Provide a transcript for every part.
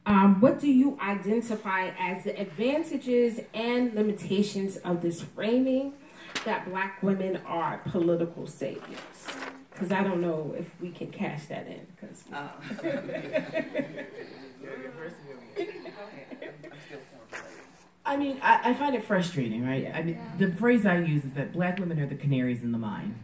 What do you identify as the advantages and limitations of this framing that Black women are political saviors? Because I don't know if we can cash that in. I mean, I find it frustrating, right? I mean, the phrase I use is that Black women are the canaries in the mine.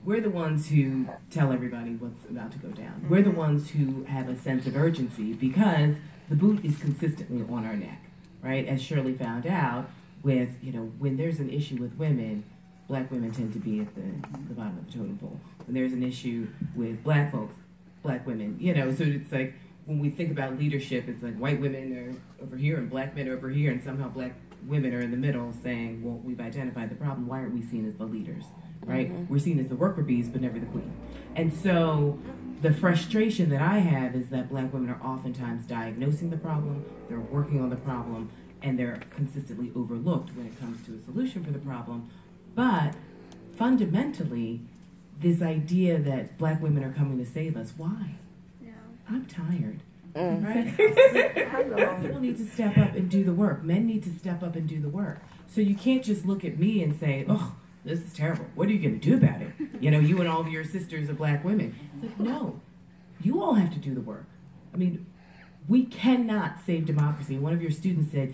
We're the ones who tell everybody what's about to go down. We're the ones who have a sense of urgency because the boot is consistently on our neck, right? As Shirley found out, with, when there's an issue with women, Black women tend to be at the bottom of the totem pole. When there's an issue with Black folks, Black women, so it's like when we think about leadership, it's like white women are over here and Black men are over here, and somehow Black women are in the middle saying, well, we've identified the problem, why aren't we seen as the leaders? Right? Mm-hmm. We're seen as the worker bees, but never the queen. And so the frustration that I have is that Black women are oftentimes diagnosing the problem, they're working on the problem, and they're consistently overlooked when it comes to a solution for the problem. But fundamentally, this idea that Black women are coming to save us, why? No. I'm tired. Right? People need to step up and do the work. Men need to step up and do the work. So you can't just look at me and say, oh, this is terrible. What are you going to do about it? You and all of your sisters are Black women. It's like, no, you all have to do the work. I mean, we cannot save democracy. One of your students said,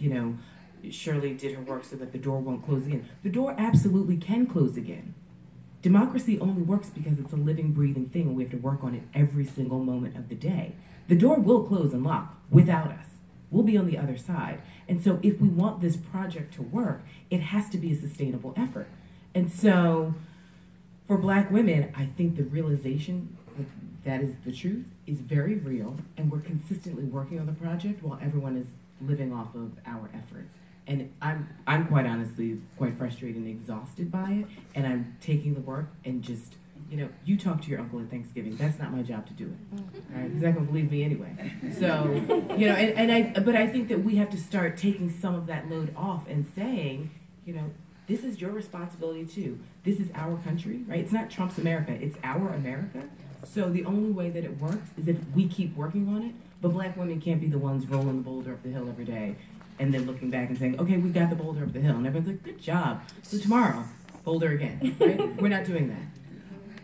Shirley did her work so that the door won't close again. The door absolutely can close again. Democracy only works because it's a living, breathing thing, and we have to work on it every single moment of the day. The door will close and lock without us. We'll be on the other side. And so if we want this project to work, it has to be a sustainable effort. And so for Black women, I think the realization that is the truth is very real, and we're consistently working on the project while everyone is living off of our efforts. And I'm quite honestly quite frustrated and exhausted by it, and I'm taking the work and just, you talk to your uncle at Thanksgiving. That's not my job to do it, right? He's not going to believe me anyway. So, but I think that we have to start taking some of that load off and saying, this is your responsibility too. This is our country, right? It's not Trump's America, it's our America. So the only way that it works is if we keep working on it, but Black women can't be the ones rolling the boulder up the hill every day and then looking back and saying, okay, we got the boulder up the hill. And everyone's like, good job. So tomorrow, boulder again, right? We're not doing that.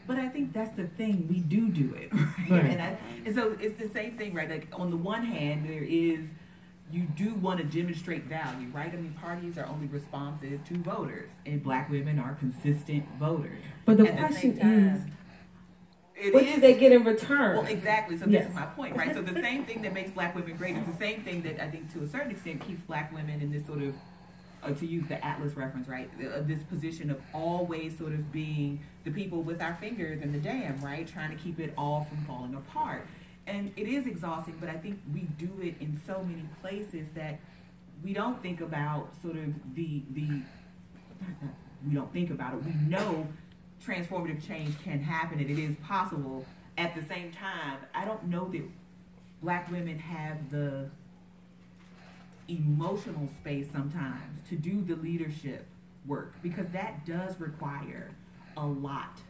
But I think that's the thing, we do it, right? And so it's the same thing, right? Like on the one hand, you do want to demonstrate value, right? I mean, parties are only responsive to voters, and Black women are consistent voters. But the question is, what do they get in return? Well, exactly. So this is my point, right? So the same thing that makes Black women great is the same thing that I think to a certain extent keeps Black women in this sort of, to use the Atlas reference, right? This position of always sort of being the people with our fingers in the dam, right? Trying to keep it all from falling apart. And it is exhausting, but I think we do it in so many places that we don't think about sort of we don't think about it. We know transformative change can happen and it is possible. At the same time, I don't know that Black women have the emotional space sometimes to do the leadership work, because that does require a lot,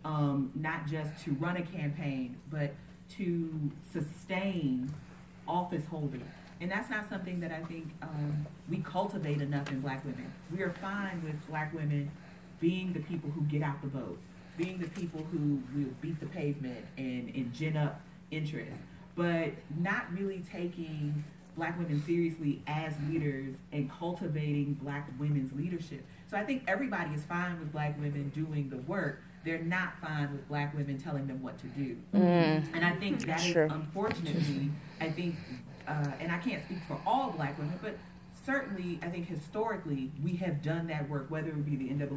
not just to run a campaign, but to sustain office holding. And that's not something that I think we cultivate enough in Black women. We are fine with Black women being the people who get out the vote, being the people who will beat the pavement and gin up interest, but not really taking Black women seriously as leaders and cultivating Black women's leadership. So I think everybody is fine with Black women doing the work. They're not fine with Black women telling them what to do. And I think that is, unfortunately, I think, and I can't speak for all Black women, but certainly I think historically we have done that work, whether it be the NAACP